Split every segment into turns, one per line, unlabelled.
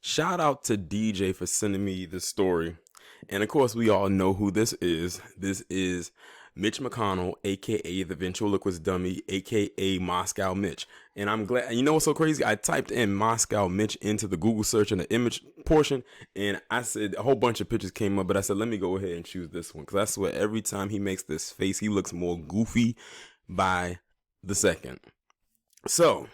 Shout out to DJ for sending me this story. And of course, we all know who this is. This is Mitch McConnell, aka the ventriloquist dummy, aka Moscow Mitch. And I'm glad, you know what's so crazy? I typed in Moscow Mitch into the Google search in the image portion, and I said a whole bunch of pictures came up, but I said, let me go ahead and choose this one. Because I swear, every time he makes this face, he looks more goofy by the second. So,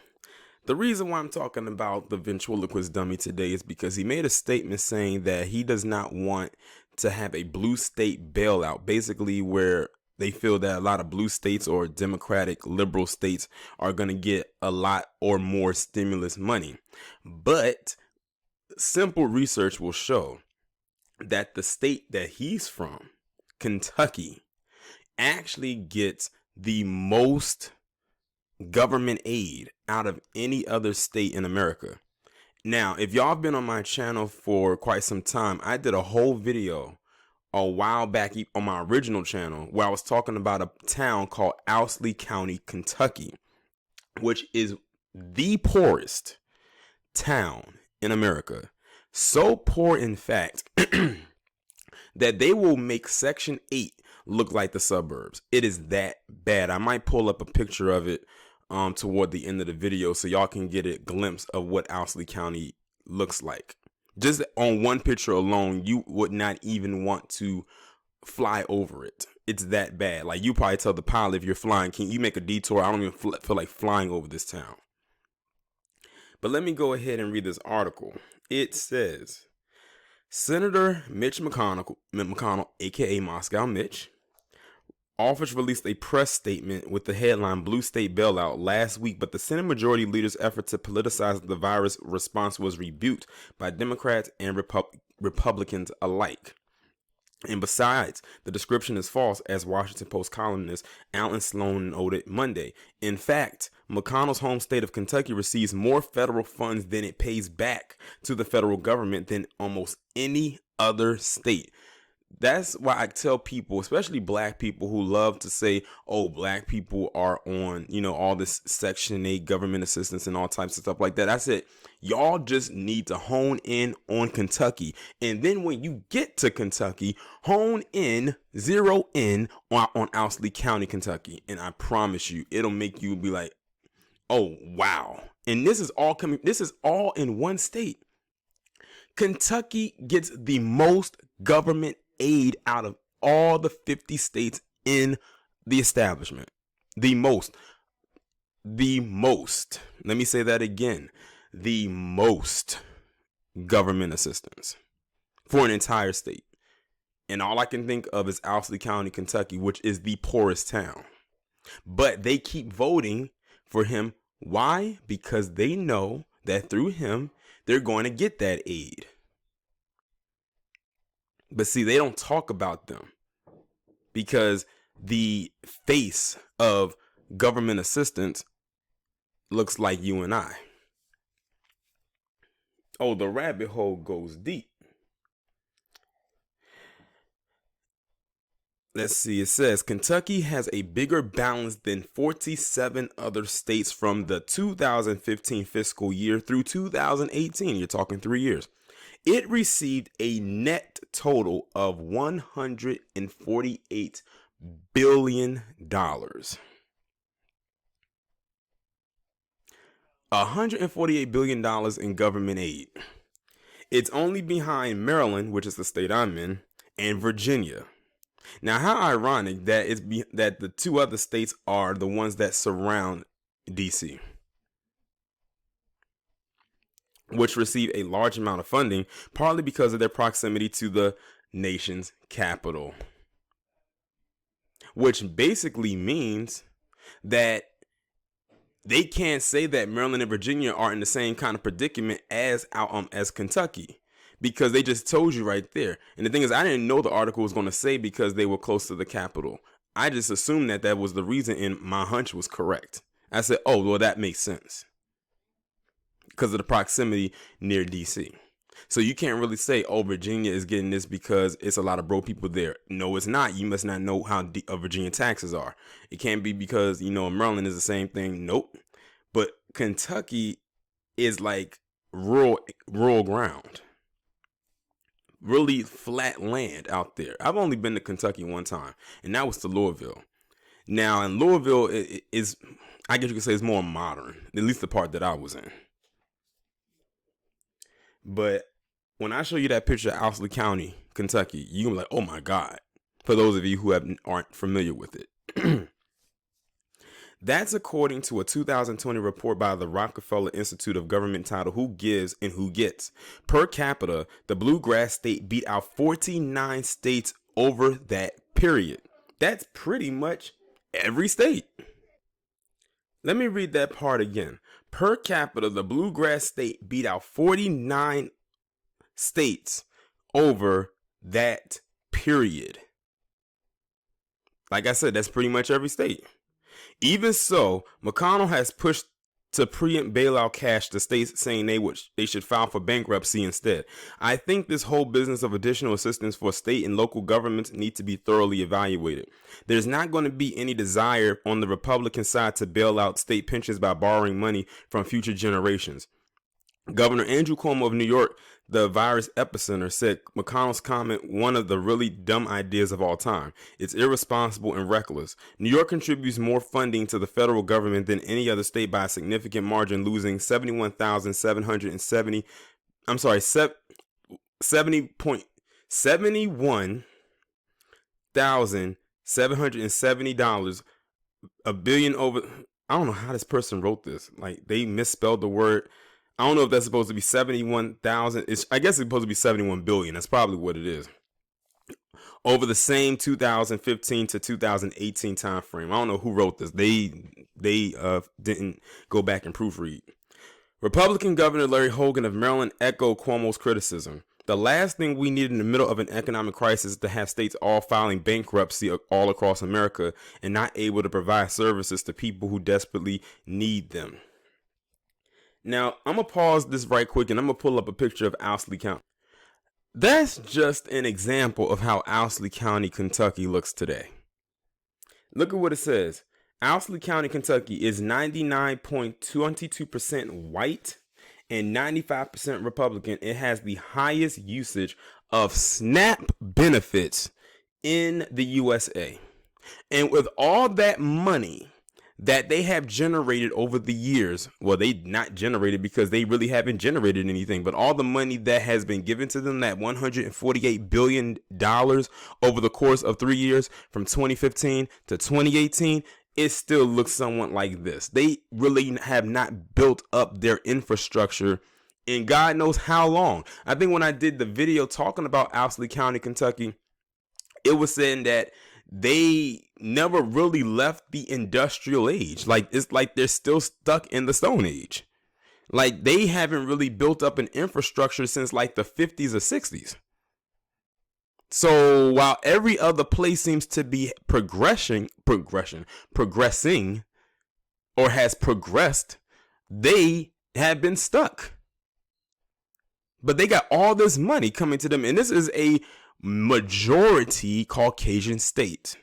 the reason why I'm talking about the ventriloquist dummy today is because he made a statement saying that he does not want to have a blue state bailout, basically where they feel that a lot of blue states or democratic liberal states are going to get a lot or more stimulus money. But simple research will show that the state that he's from, Kentucky, actually gets the most government aid out of any other state in America. Now, if y'all have been on my channel for quite some time, I did a whole video a while back on my original channel where I was talking about a town called Owsley County, Kentucky, which is the poorest town in America. So poor, in fact, that they will make Section 8 look like the suburbs. It is that bad. I might pull up a picture of it toward the end of the video so y'all can get a glimpse of what Owsley County looks like. Just on one picture alone, you would not even want to fly over it. It's that bad. Like, you probably tell the pilot, if you're flying, can you make a detour? I don't even feel like flying over this town. But let me go ahead and read this article. It says, Senator Mitch McConnell, aka Moscow Mitch, office released a press statement with the headline Blue State Bailout last week, but the Senate Majority Leader's effort to politicize the virus response was rebuked by Democrats and Republicans alike. And besides, the description is false, as Washington Post columnist Alan Sloan noted Monday. In fact, McConnell's home state of Kentucky receives more federal funds than it pays back to the federal government than almost any other state. That's why I tell people, especially black people who love to say, oh, black people are on, all this Section 8 government assistance and all types of stuff like that. I said, y'all just need to hone in on Kentucky. And then when you get to Kentucky, zero in on Owsley County, Kentucky. And I promise you, it'll make you be like, oh, wow. And this is all in one state. Kentucky gets the most government aid out of all the 50 states in the establishment. The most. Let me say that again. The most government assistance for an entire state. And all I can think of is Owsley County, Kentucky, which is the poorest town. But they keep voting for him. Why? Because they know that through him, they're going to get that aid. But see, they don't talk about them because the face of government assistance looks like you and I. Oh, the rabbit hole goes deep. Let's see. It says Kentucky has a bigger balance than 47 other states from the 2015 fiscal year through 2018. You're talking 3 years. It received a net total of $148 billion. $148 billion in government aid. It's only behind Maryland, which is the state I'm in, and Virginia. Now, how ironic that that the two other states are the ones that surround D.C., which receive a large amount of funding, partly because of their proximity to the nation's capital. Which basically means that they can't say that Maryland and Virginia are in the same kind of predicament as Kentucky, because they just told you right there. And the thing is, I didn't know the article was going to say because they were close to the capital. I just assumed that was the reason, and my hunch was correct. I said, oh, well, that makes sense, because of the proximity near DC. So you can't really say, oh, Virginia is getting this because it's a lot of broke people there. No, it's not. You must not know how Virginia taxes are. It can't be because, Maryland is the same thing. Nope. But Kentucky is like rural all ground. Really flat land out there. I've only been to Kentucky one time, and that was to Louisville. Now, in Louisville, it is, I guess you could say, it's more modern, at least the part that I was in. But when I show you that picture of Owsley County, Kentucky, you're going to be like, oh my God, for those of you who aren't familiar with it. That's according to a 2020 report by the Rockefeller Institute of Government titled Who Gives and Who Gets. Per capita, the Bluegrass State beat out 49 states over that period. That's pretty much every state. Let me read that part again. Per capita, the Bluegrass State beat out 49 states over that period. Like I said, that's pretty much every state. Even so, McConnell has pushed to preempt bailout cash to states, saying they should file for bankruptcy instead. I think this whole business of additional assistance for state and local governments need to be thoroughly evaluated. There's not going to be any desire on the Republican side to bail out state pensions by borrowing money from future generations. Governor Andrew Cuomo of New York, the virus epicenter, said McConnell's comment, one of the really dumb ideas of all time. It's irresponsible and reckless. New York contributes more funding to the federal government than any other state by a significant margin, losing $71,770 a billion over. I don't know how this person wrote this. Like, they misspelled the word. I don't know if that's supposed to be 71,000. I guess it's supposed to be 71 billion. That's probably what it is. Over the same 2015 to 2018 time frame. I don't know who wrote this. They didn't go back and proofread. Republican Governor Larry Hogan of Maryland echoed Cuomo's criticism. The last thing we need in the middle of an economic crisis is to have states all filing bankruptcy all across America and not able to provide services to people who desperately need them. Now, I'm going to pause this right quick and I'm going to pull up a picture of Owsley County. That's just an example of how Owsley County, Kentucky looks today. Look at what it says. Owsley County, Kentucky is 99.22% white and 95% Republican. It has the highest usage of SNAP benefits in the USA. And with all that money that they have generated over the years, well, they not generated because they really haven't generated anything, but all the money that has been given to them, that $148 billion over the course of 3 years from 2015 to 2018, it still looks somewhat like this. They really have not built up their infrastructure in God knows how long. I think when I did the video talking about Owsley County, Kentucky, it was saying that they never really left the industrial age. Like, it's like they're still stuck in the Stone Age. Like, they haven't really built up an infrastructure since like the 50s or 60s. So while every other place seems to be progressing, or has progressed, they have been stuck. But they got all this money coming to them, and this is a majority Caucasian state,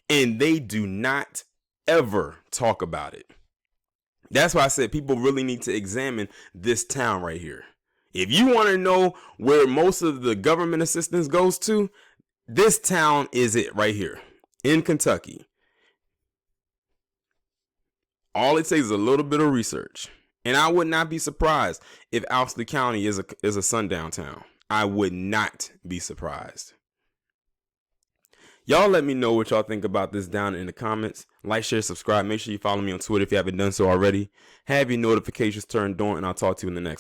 and they do not ever talk about it. That's why I said people really need to examine this town right here. If you want to know where most of the government assistance goes to, this town is it right here in Kentucky. All it takes is a little bit of research, and I would not be surprised if Owsley County is a sundown town. I would not be surprised. Y'all let me know what y'all think about this down in the comments. Like, share, subscribe. Make sure you follow me on Twitter if you haven't done so already. Have your notifications turned on, and I'll talk to you in the next one.